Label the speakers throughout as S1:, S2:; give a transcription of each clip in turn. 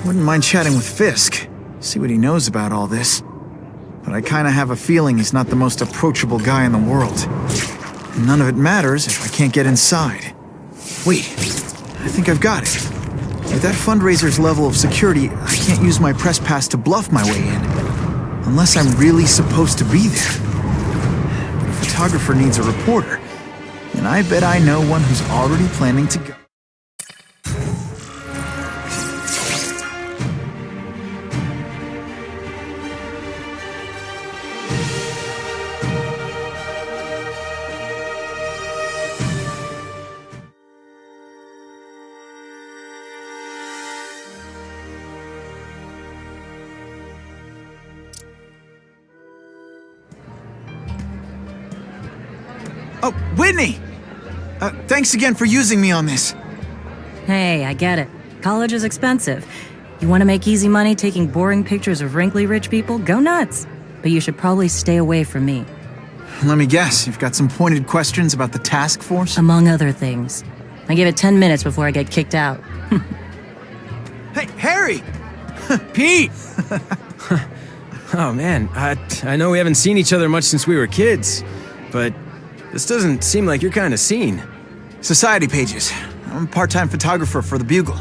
S1: Wouldn't mind chatting with Fisk, see what he knows about all this. But I kinda have a feeling he's not the most approachable guy in the world. And none of it matters if I can't get inside. Wait, I think I've got it. With that fundraiser's level of security, I can't use my press pass to bluff my way in. Unless I'm really supposed to be there. But a photographer needs a reporter. And I bet I know one who's already planning to go. Oh, Whitney! Thanks again for using me on this.
S2: Hey, I get it. College is expensive. You want to make easy money taking boring pictures of wrinkly rich people? Go nuts! But you should probably stay away from me.
S1: Let me guess, you've got some pointed questions about the task force?
S2: Among other things. I give it 10 minutes before I get kicked out.
S1: Hey, Harry!
S3: Pete! Oh man, I know we haven't seen each other much since we were kids, but this doesn't seem like your kind of scene.
S1: Society pages. I'm a part-time photographer for the Bugle.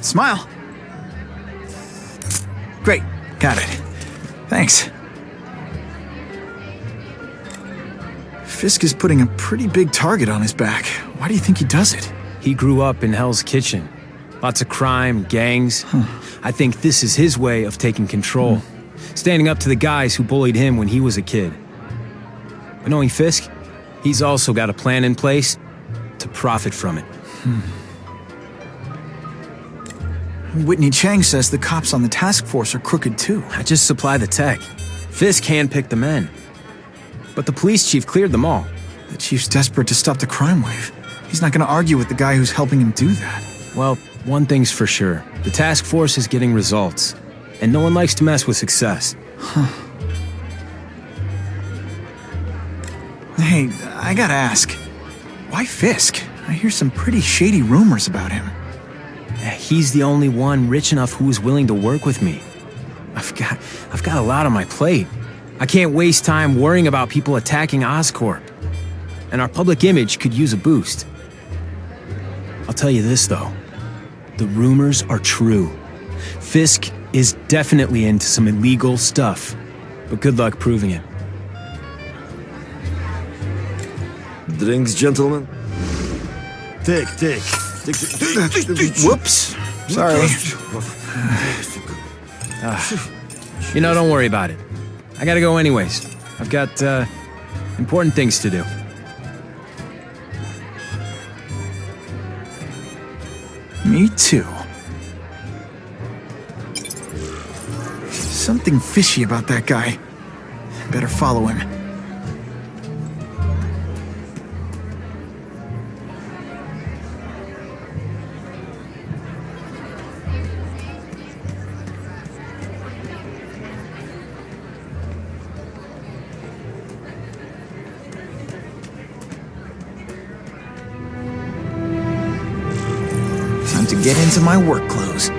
S1: Smile. Great, got it. Thanks. Fisk is putting a pretty big target on his back. Why do you think he does it?
S3: He grew up in Hell's Kitchen. Lots of crime, gangs. I think this is his way of taking control. Standing up to the guys who bullied him when he was a kid. But knowing Fisk, he's also got a plan in place to profit from it.
S1: Whitney Chang says the cops on the task force are crooked too.
S3: I just supply the tech. Fisk handpicked the men. But the police chief cleared them all.
S1: The chief's desperate to stop the crime wave. He's not gonna argue with the guy who's helping him do that.
S3: Well, one thing's for sure. The task force is getting results. And no one likes to mess with success.
S1: Hey, I gotta ask. Why Fisk? I hear some pretty shady rumors about him.
S3: He's the only one rich enough who is willing to work with me. I've got a lot on my plate. I can't waste time worrying about people attacking Oscorp. And our public image could use a boost. I'll tell you this, though. The rumors are true. Fisk is definitely into some illegal stuff. But good luck proving it.
S4: Drinks, gentlemen? Take.
S1: Whoops. Sorry.
S3: You know, don't worry about it. I gotta go anyways. I've got, important things to do.
S1: Me too. Something fishy about that guy. Better follow him. Time to get into my work clothes.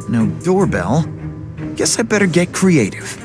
S1: No doorbell. Guess I better get creative.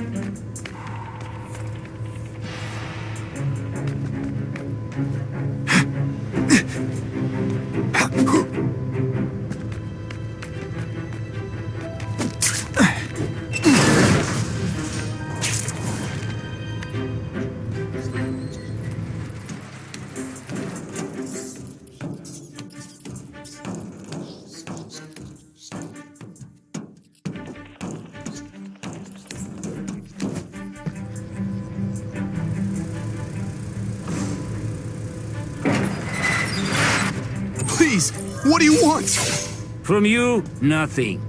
S1: Please, what do you want?
S5: From you, nothing.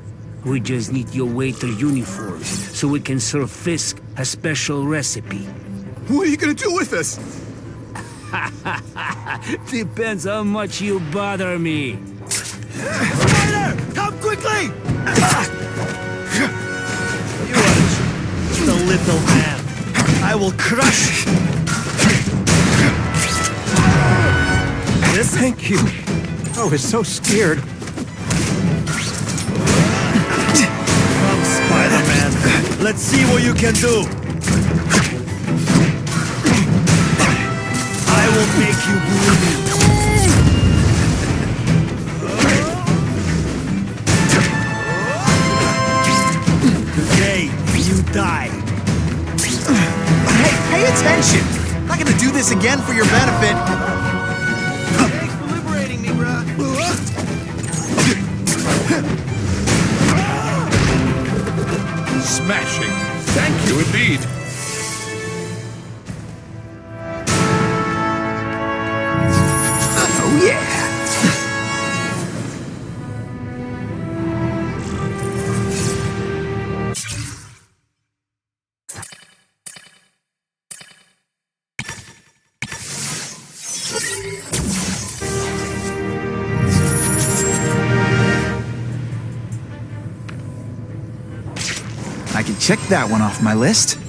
S5: We just need your waiter uniform so we can serve Fisk a special recipe.
S1: What are you gonna do with us?
S5: Depends how much you bother me.
S1: Waiter, come quickly!
S6: The little man. I
S4: I will crush. This?
S1: Thank you. I was so scared.
S4: Come, Spider-Man. Let's see what you can do. I will make you bleed. Today, you die.
S1: Hey, pay attention! I'm not gonna do this again for your benefit.
S3: Thanks for liberating me, bruh.
S6: Smashing. Thank you indeed.
S1: Oh yeah! I can check that one off my list.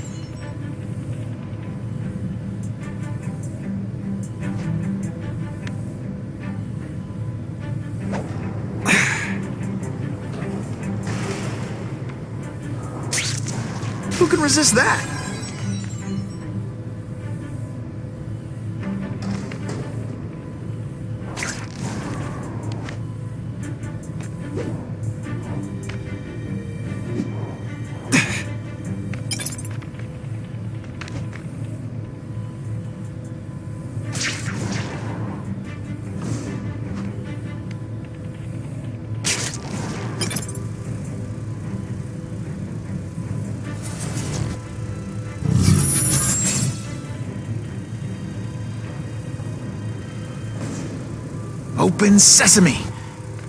S1: Who can resist that? Open sesame!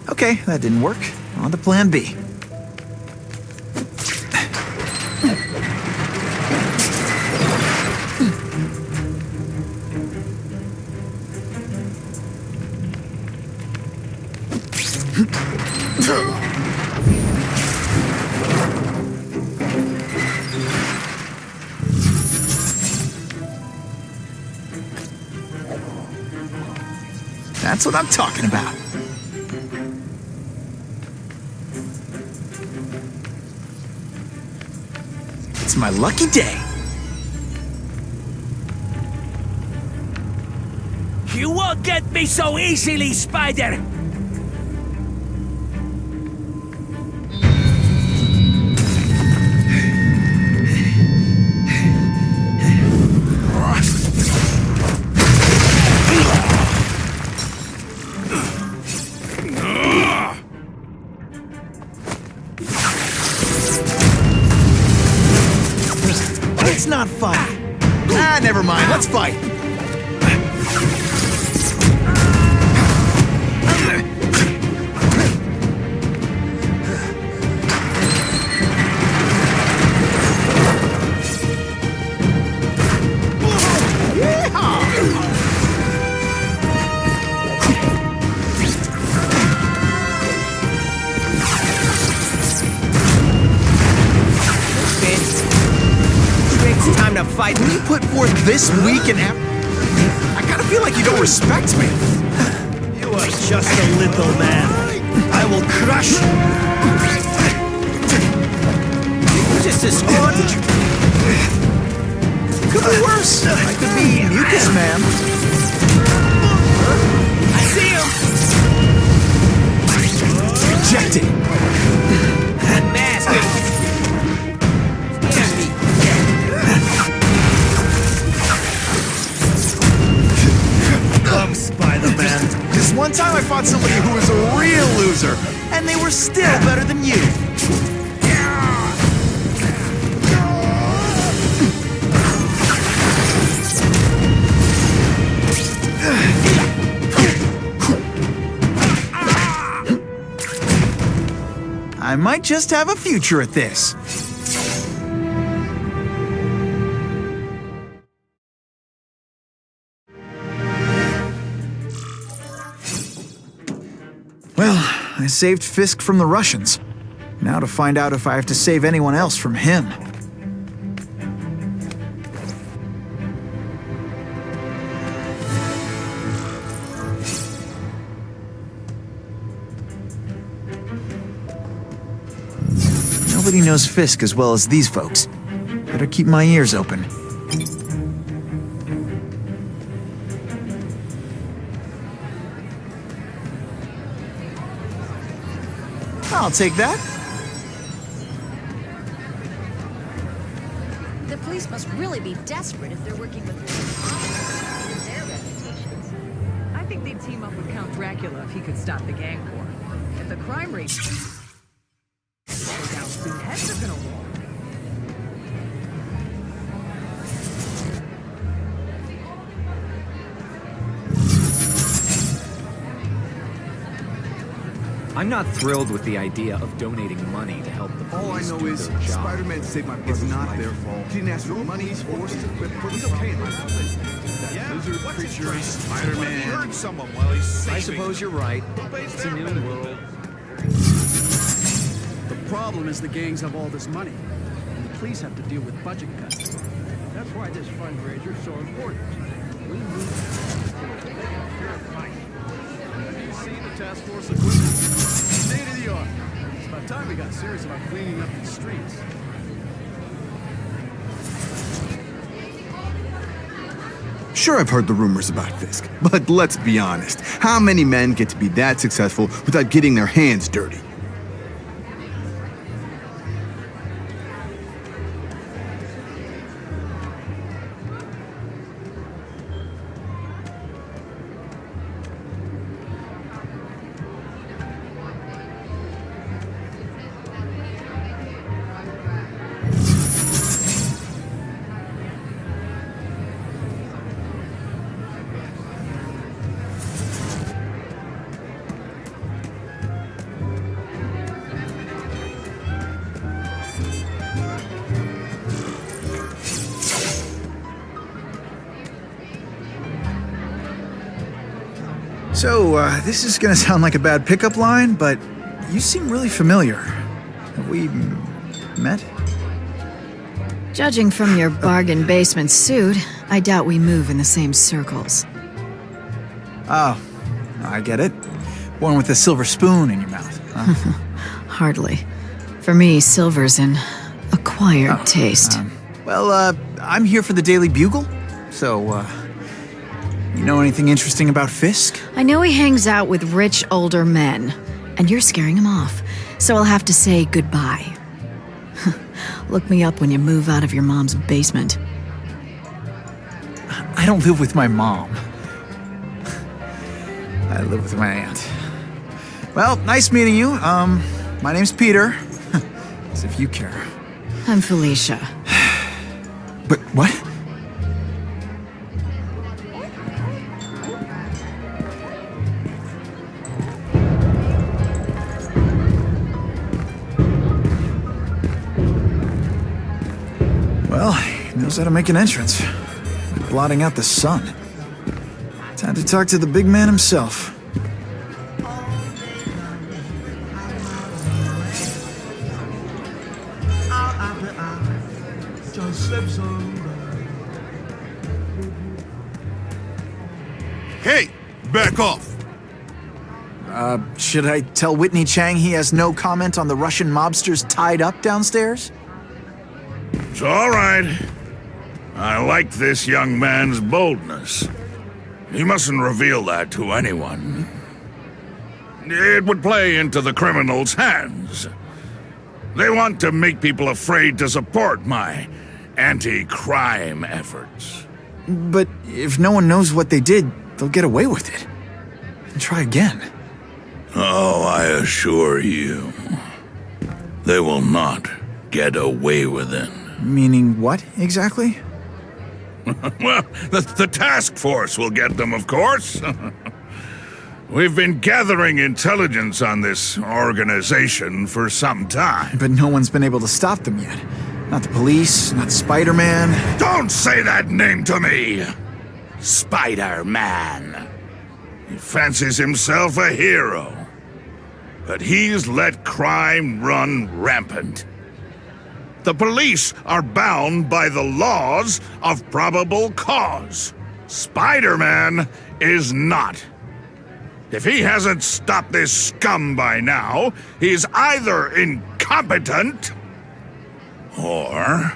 S1: Okay, that didn't work. On to plan B. That's what I'm talking about. It's my lucky day.
S5: You won't get me so easily, Spider!
S1: It's not fun. Ah, never mind. Let's fight.
S3: It's time to fight.
S1: When you put forth this weak and I kind of feel like you don't respect me.
S4: You are just a little man. I will crush.
S3: Just a sponge.
S1: Could be worse. I could be mucus man.
S3: I see him.
S1: Rejected.
S3: That mask. Scares me.
S4: Come, Spider-Man.
S1: This one time I fought somebody who was a real loser, and they were still better than you. I might just have a future at this. Well, I saved Fisk from the Russians. Now to find out if I have to save anyone else from him. Nobody knows Fisk as well as these folks. Better keep my ears open. I'll take that.
S7: The police must really be desperate if they're working with their reputations.
S8: I think they'd team up with Count Dracula if he could stop the gang war. If the crime rate goes down soon, heads are gonna roll.
S3: I'm not thrilled with the idea of donating money to help the
S9: All I
S3: police
S9: know
S3: do
S9: is
S3: their job.
S9: Spider-Man saved my brother's life. It's not their fault. He didn't ask for money, forces, equipment. He's okay. That lizard creature, Spider-Man.
S6: He hurt someone while he's saving.
S3: I suppose you're right. It's a new world.
S10: The problem is the gangs have all this money, and the police have to deal with budget cuts. That's why this fundraiser is so important. We need to make a fair fight. Have you seen the task force equipment? State of the art. It's about time we got serious about cleaning up the streets.
S9: Sure, I've heard the rumors about Fisk, but let's be honest. How many men get to be that successful without getting their hands dirty?
S1: So, this is gonna sound like a bad pickup line, but you seem really familiar. Have we met?
S7: Judging from your bargain basement suit, I doubt we move in the same circles.
S1: Oh, I get it. One with a silver spoon in your mouth. Huh?
S7: Hardly. For me, silver's an acquired taste.
S1: I'm here for the Daily Bugle, so, you know anything interesting about Fisk?
S7: I know he hangs out with rich older men, and you're scaring him off, so I'll have to say goodbye. Look me up when you move out of your mom's basement.
S1: I don't live with my mom. I live with my aunt. Well, nice meeting you. My name's Peter. As if you care.
S7: I'm Felicia.
S1: But what? Well, he knows how to make an entrance. Like blotting out the sun. Time to talk to the big man himself.
S6: Hey, back off.
S1: Should I tell Whitney Chang he has no comment on the Russian mobsters tied up downstairs?
S6: It's all right. I like this young man's boldness. He mustn't reveal that to anyone. It would play into the criminals' hands. They want to make people afraid to support my anti-crime efforts.
S1: But if no one knows what they did, they'll get away with it. And try again.
S6: Oh, I assure you, they will not get away with it.
S1: Meaning what, exactly?
S6: Well, the task force will get them, of course. We've been gathering intelligence on this organization for some time.
S1: But no one's been able to stop them yet. Not the police, not Spider-Man.
S6: Don't say that name to me! Spider-Man. He fancies himself a hero. But he's let crime run rampant. The police are bound by the laws of probable cause. Spider-Man is not. If he hasn't stopped this scum by now, he's either incompetent Or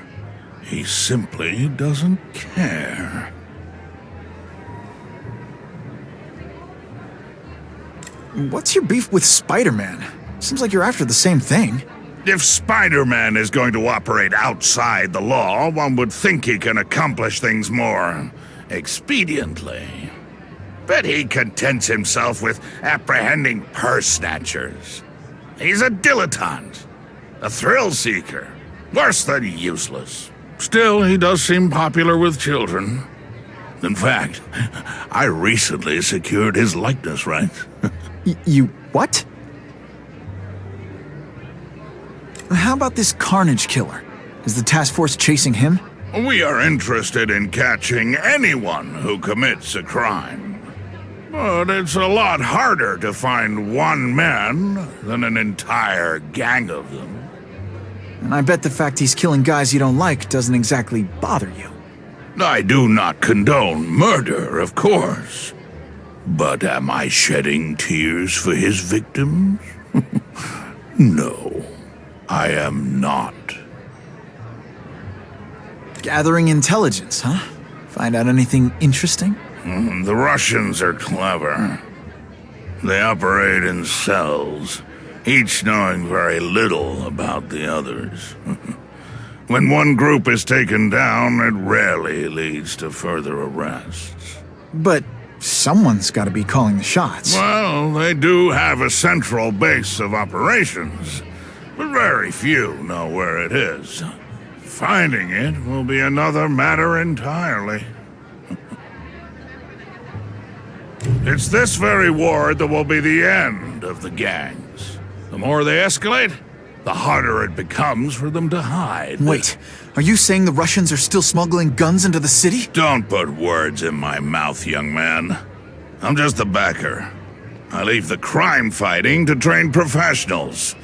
S6: he simply doesn't care.
S1: What's your beef with Spider-Man? Seems like you're after the same thing.
S6: If Spider-Man is going to operate outside the law, one would think he can accomplish things more expediently. But he contents himself with apprehending purse snatchers. He's a dilettante, a thrill seeker, worse than useless. Still, he does seem popular with children. In fact, I recently secured his likeness rights.
S1: You what? How about this Carnage killer? Is the task force chasing him?
S6: We are interested in catching anyone who commits a crime. But it's a lot harder to find one man than an entire gang of them.
S1: And I bet the fact he's killing guys you don't like doesn't exactly bother you.
S6: I do not condone murder, of course. But am I shedding tears for his victims? No, I am not.
S1: Gathering intelligence, huh? Find out anything interesting?
S6: The Russians are clever. They operate in cells, each knowing very little about the others. When one group is taken down, it rarely leads to further arrests.
S1: But someone's got to be calling the shots.
S6: Well, they do have a central base of operations, but very few know where it is. Finding it will be another matter entirely. It's this very war that will be the end of the gangs. The more they escalate, the harder it becomes for them to hide.
S1: Wait, are you saying the Russians are still smuggling guns into the city?
S6: Don't put words in my mouth, young man. I'm just the backer. I leave the crime fighting to trained professionals.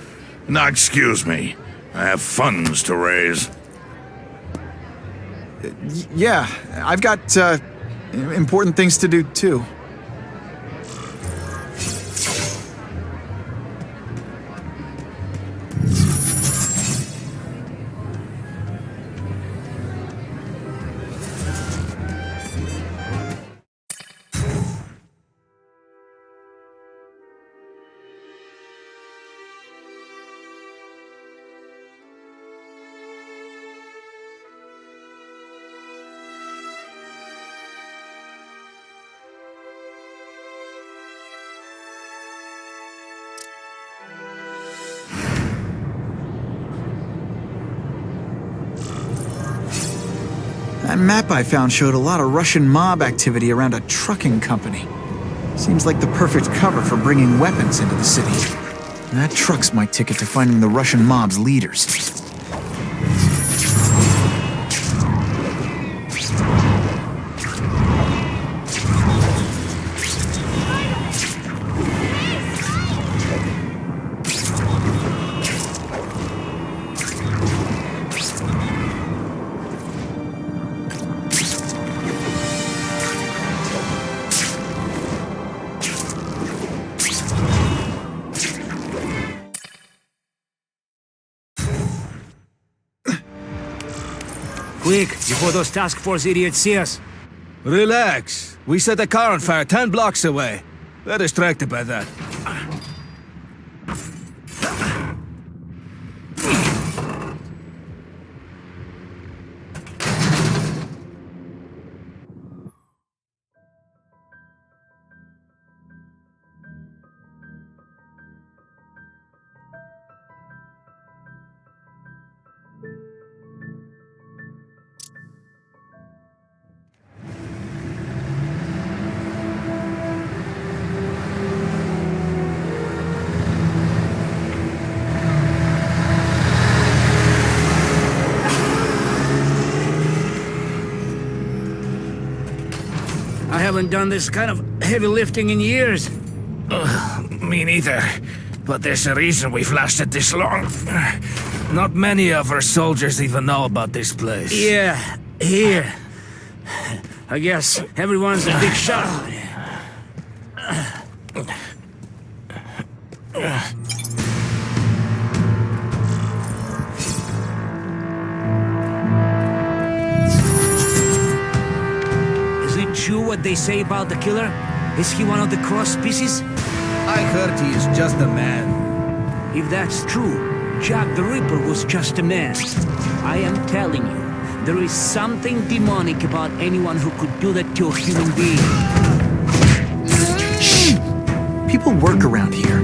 S6: Now, excuse me, I have funds to raise.
S1: Yeah, I've got, important things to do, too. That map I found showed a lot of Russian mob activity around a trucking company. Seems like the perfect cover for bringing weapons into the city. That truck's my ticket to finding the Russian mob's leaders.
S5: Quick, before those task force idiots see us.
S4: Relax. We set a car on fire 10 blocks away. They're distracted by that.
S5: I haven't done this kind of heavy lifting in years.
S3: Me neither. But there's a reason we've lasted this long. Not many of our soldiers even know about this place.
S5: Yeah, here. I guess everyone's a big shot. you chew what they say about the killer? Is he one of the cross species?
S4: I heard he is just a man.
S5: If that's true, Jack the Ripper was just a man. I am telling you, there is something demonic about anyone who could do that to a human being.
S1: Shh! People work around here.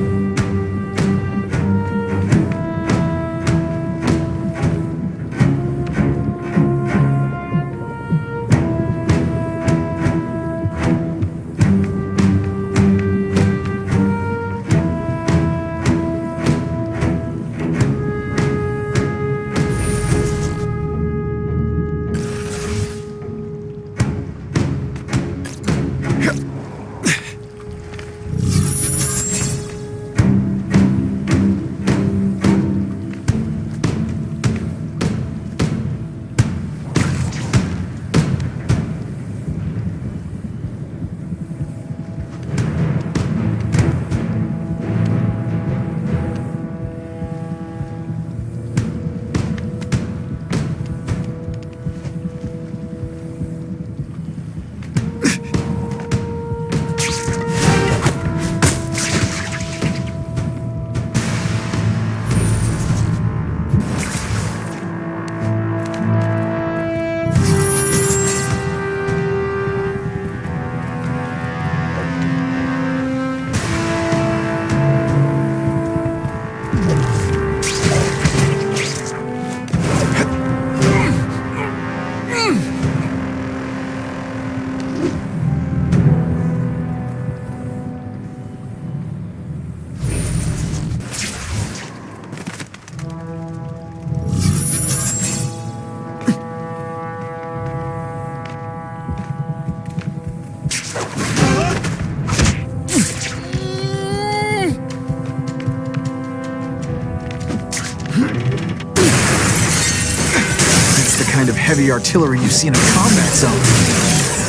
S1: Kind of heavy artillery you see in a combat zone.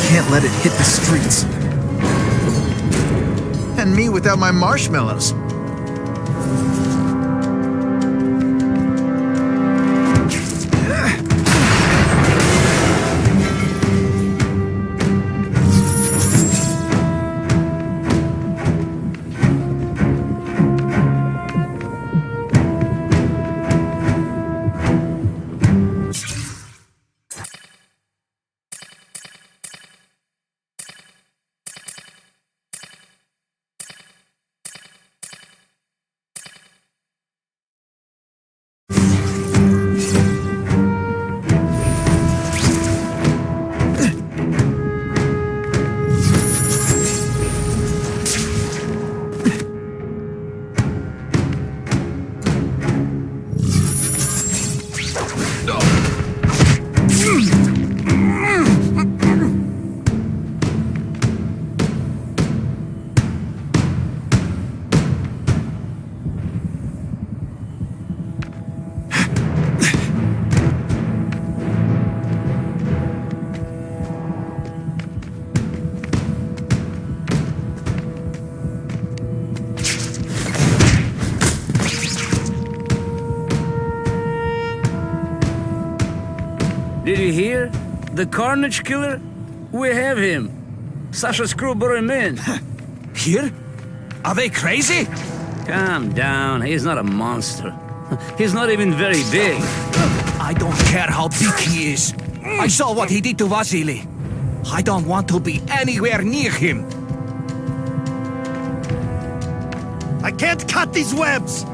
S1: Can't let it hit the streets. And me without my marshmallows.
S5: Did you hear? The Carnage Killer? We have him. Sasha Screw brought him in.
S4: Here? Are they crazy?
S5: Calm down. He's not a monster. He's not even very big.
S4: I don't care how big he is. I saw what he did to Vasily. I don't want to be anywhere near him. I can't cut these webs!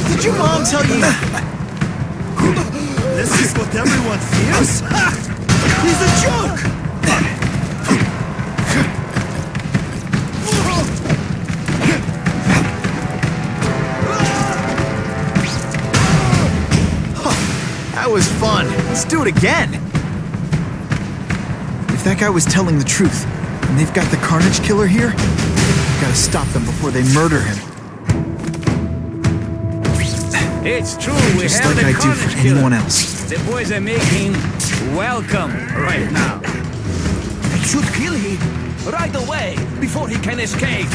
S1: Did your mom tell you?
S11: This is what everyone fears? He's a joke!
S1: That was fun. Let's do it again. If that guy was telling the truth, and they've got the Carnage Killer here, we've got to stop them before they murder him.
S5: It's true, we
S1: Just
S5: have
S1: like
S5: the
S1: I do for
S5: Carnage Killer.
S1: anyone else.
S5: The boys are making welcome right now.
S4: I should kill him right away before he can escape.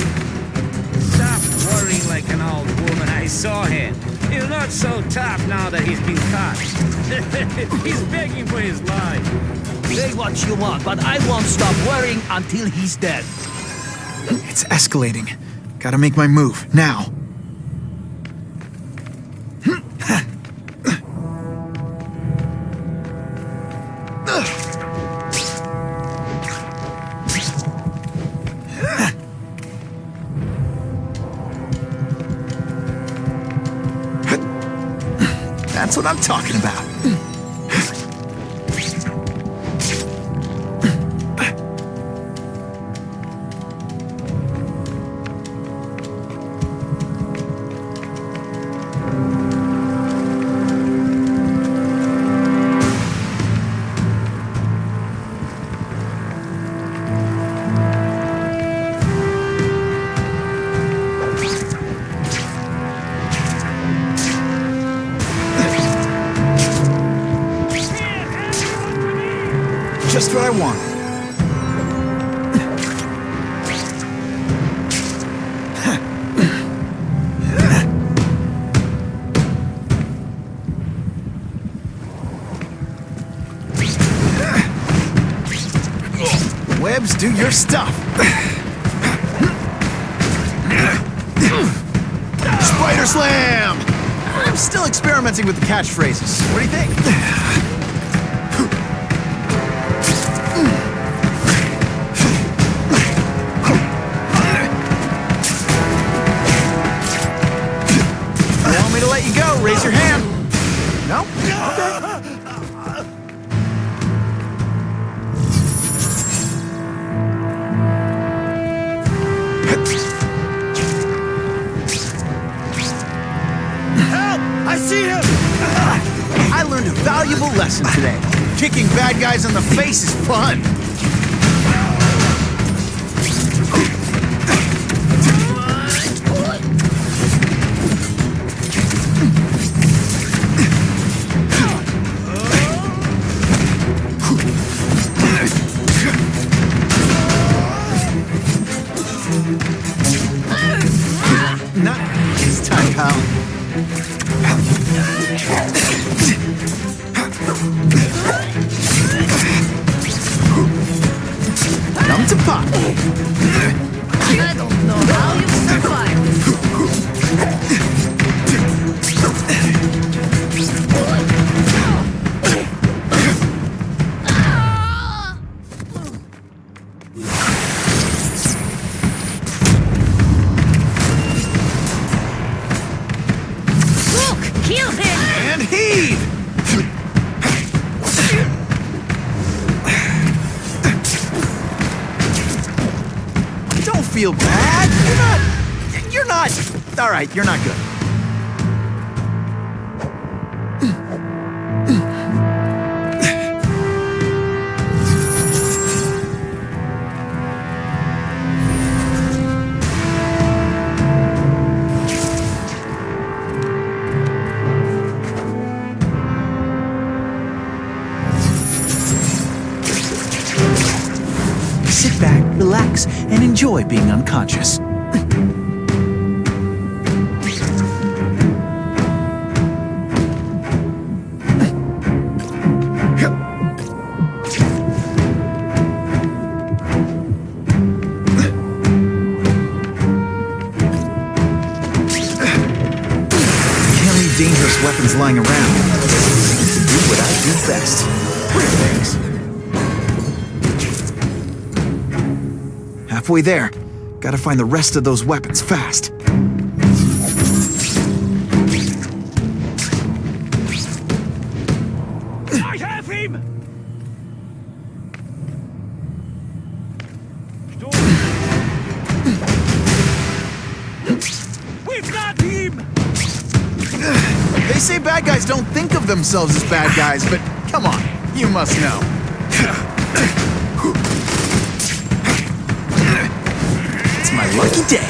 S5: Stop worrying like an old woman. I saw him. He's not so tough now that he's been caught. He's begging for his life.
S4: Say what you want, but I won't stop worrying until he's dead.
S1: It's escalating. Gotta make my move, now. That's what I'm talking about. Just what I want. Webs, do your stuff. Spider Slam! I'm still experimenting with the catchphrases. What do you think? Let you go. Raise your hand. No? Okay.
S11: Help! I see him!
S1: I learned a valuable lesson today. Kicking bad guys in the face is fun. Not this time, pal. Come to pop.
S8: I don't know how you survived.
S2: Kill him!
S1: And heave! Don't feel bad. You're not. All right, you're not good. Sit back, relax, and enjoy being unconscious. Can't leave dangerous weapons lying around. Do what I do best. Thanks. Halfway there. Gotta find the rest of those weapons fast.
S11: I have him! We've got him!
S1: They say bad guys don't think of themselves as bad guys, but come on, you must know. It's my lucky day.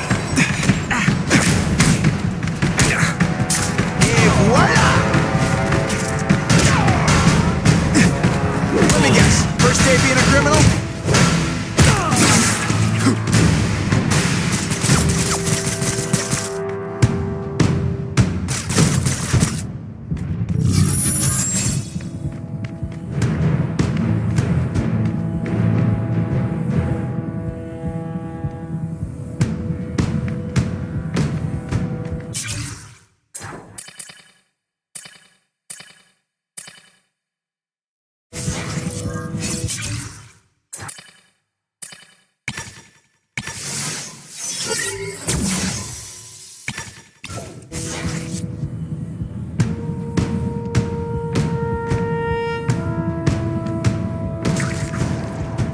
S1: Et voila! Let me guess, first day being a criminal?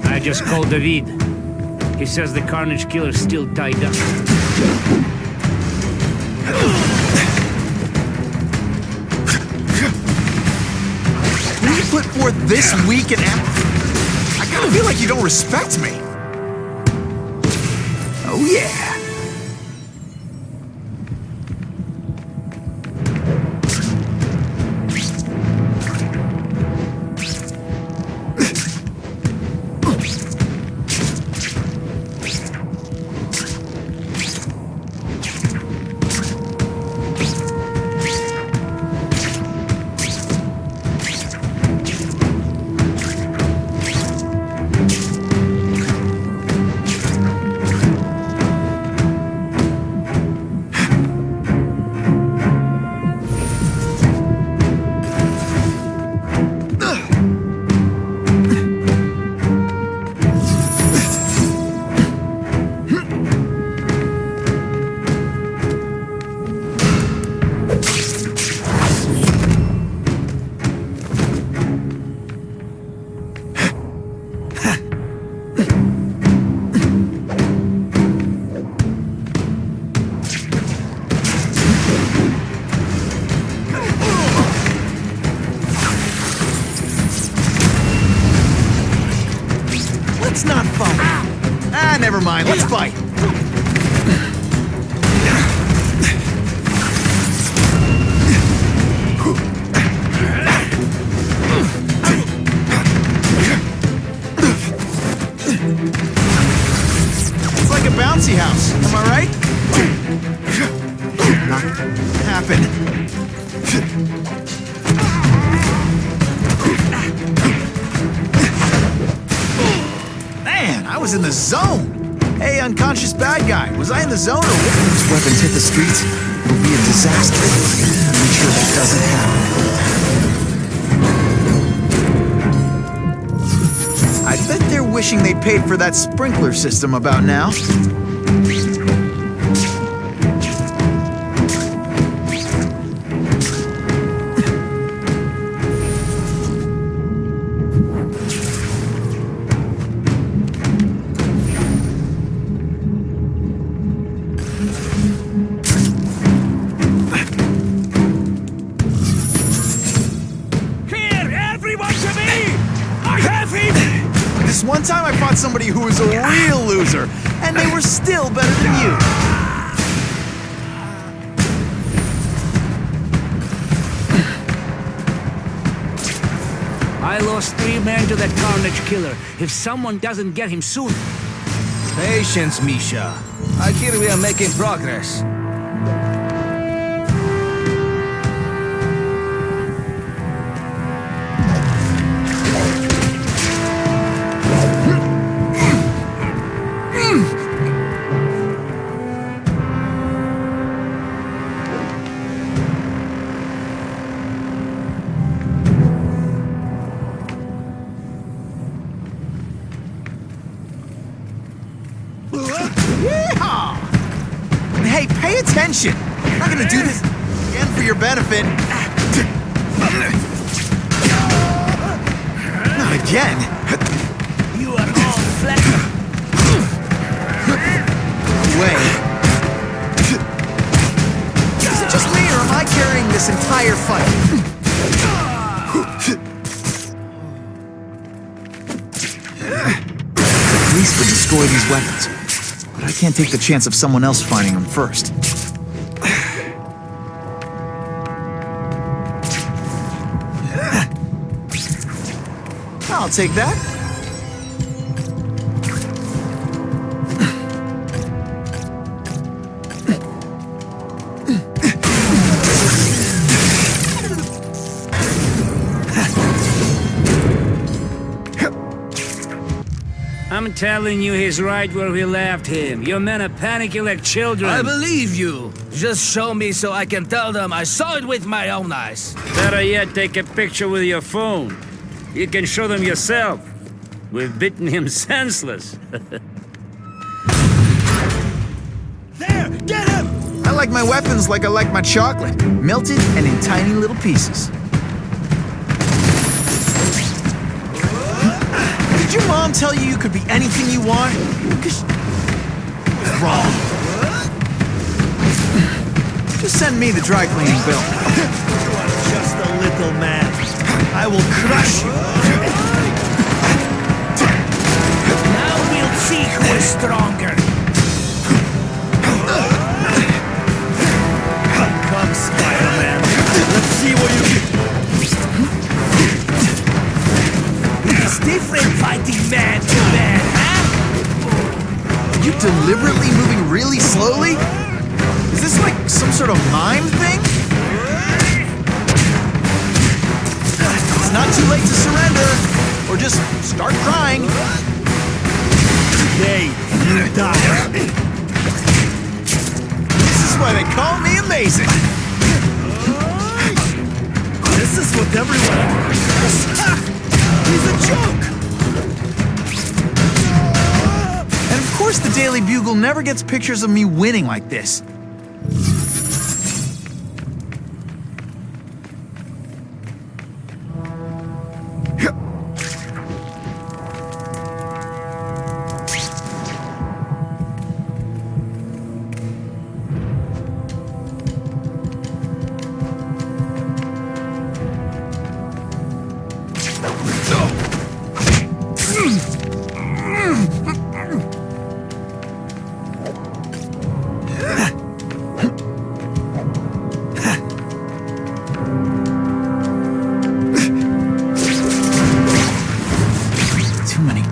S5: I just called David. He says the Carnage Killer's still tied up.
S1: When you put forth this weak and I kinda feel like you don't respect me. Oh yeah. Let's not fight. Ah, never mind. Let's fight. It's like a bouncy house. Am I right? Not gonna happen. I was in the zone! Hey, unconscious bad guy, was I in the zone or what? If those weapons hit the streets, it'll be a disaster. Make sure that doesn't happen. I bet they're wishing they paid for that sprinkler system about now. One time I fought somebody who was a real loser, and they were still better than you.
S5: I lost 3 men to that Carnage Killer. If someone doesn't get him soon...
S4: Patience, Misha. I hear we are making progress.
S1: Hey, pay attention! I'm not gonna do this again for your benefit. Not again.
S5: You are all flesh.
S1: Wait. Is it just me, or am I carrying this this entire fight. The police would destroy these weapons, but I can't take the chance of someone else finding them first. I'll take that.
S5: I'm telling you, he's right where we left him. Your men are panicking like children.
S11: I believe you. Just show me so I can tell them I saw it with my own eyes.
S5: Better yet, take a picture with your phone. You can show them yourself. We've beaten him senseless.
S11: There! Get him!
S1: I like my weapons like I like my chocolate, melted and in tiny little pieces. Did your mom tell you could be anything you want? Wrong. Just send me the dry cleaning bill.
S11: You are just a little man. I will crush you. Now we'll see who is stronger. Come, Spider-Man. Let's see what you can. It's different fighting man to man, huh?
S1: Are you deliberately moving really slowly? Is this like some sort of mime thing? It's not too late to surrender, or just start crying.
S11: Today, you die.
S1: This is why they call me amazing.
S11: This is what everyone wants. He's a joke.
S1: And of course the Daily Bugle never gets pictures of me winning like this.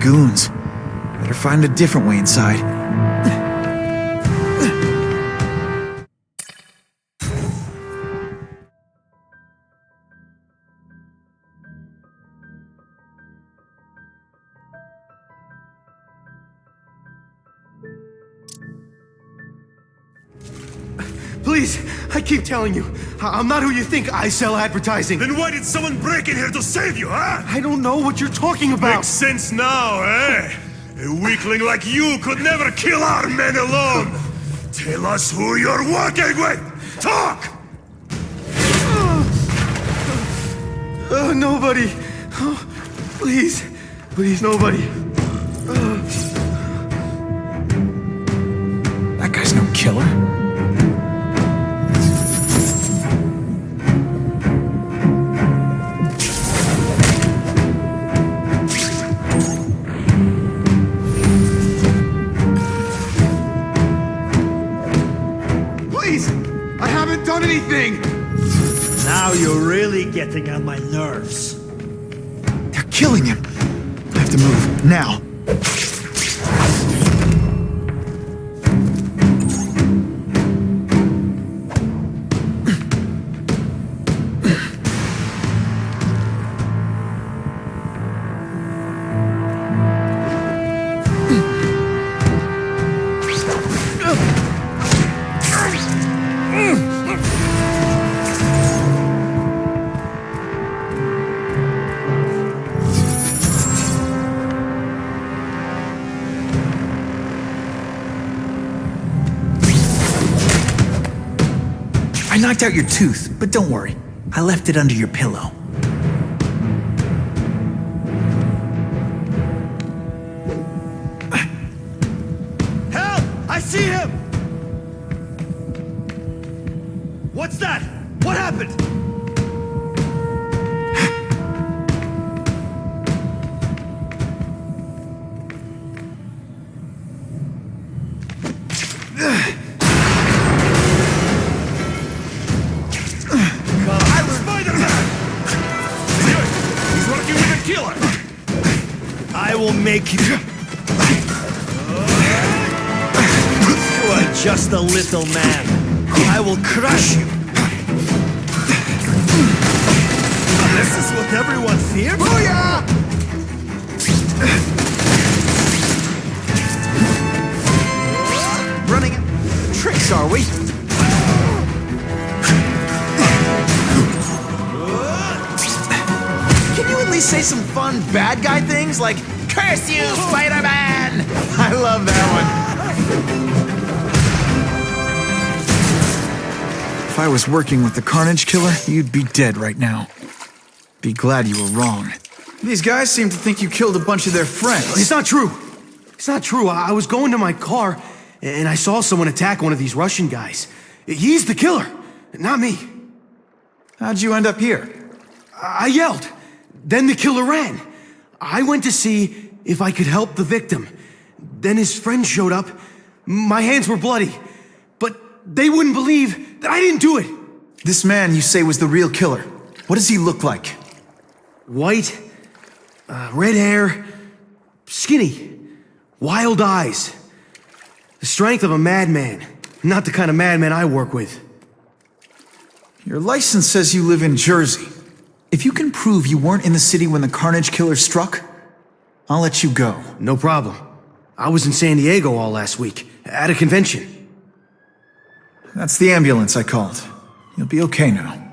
S1: Goons. Better find a different way inside.
S11: Please, I keep telling you, I'm not who you think. I sell advertising.
S12: Then why did someone break in here to save you, huh?
S11: I don't know what you're talking about.
S12: Makes sense now, eh? A weakling like you could never kill our men alone. Tell us who you're working with. Talk!
S11: Nobody. Oh, please, nobody.
S1: That guy's no killer.
S11: Anything!
S13: Now you're really getting on my nerves.
S1: They're killing him. I have to move, now. I knocked out your tooth, but don't worry. I left it under your pillow.
S11: Help! I see him! What's that? What happened?
S13: will make you. You are just a little man. I will crush you. This is what everyone feared? Booyah!
S9: Running tricks, are we? Can you at least say some fun bad guy things like, "Curse you, Spider-Man"? I love that one.
S1: If I was working with the Carnage Killer, you'd be dead right now. Be glad you were wrong. These guys seem to think you killed a bunch of their friends.
S14: It's not true. It's not true. I was going to my car, and I saw someone attack one of these Russian guys. He's the killer, not me.
S1: How'd you end up here?
S14: I yelled. Then the killer ran. I went to see if I could help the victim. Then his friends showed up. My hands were bloody. But they wouldn't believe that I didn't do it.
S1: This man you say was the real killer. What does he look like?
S14: White, red hair, skinny, wild eyes. The strength of a madman. Not the kind of madman I work with.
S1: Your license says you live in Jersey. If you can prove you weren't in the city when the Carnage Killer struck, I'll let you go.
S14: No problem. I was in San Diego all last week, at a convention.
S1: That's the ambulance I called. You'll be okay now.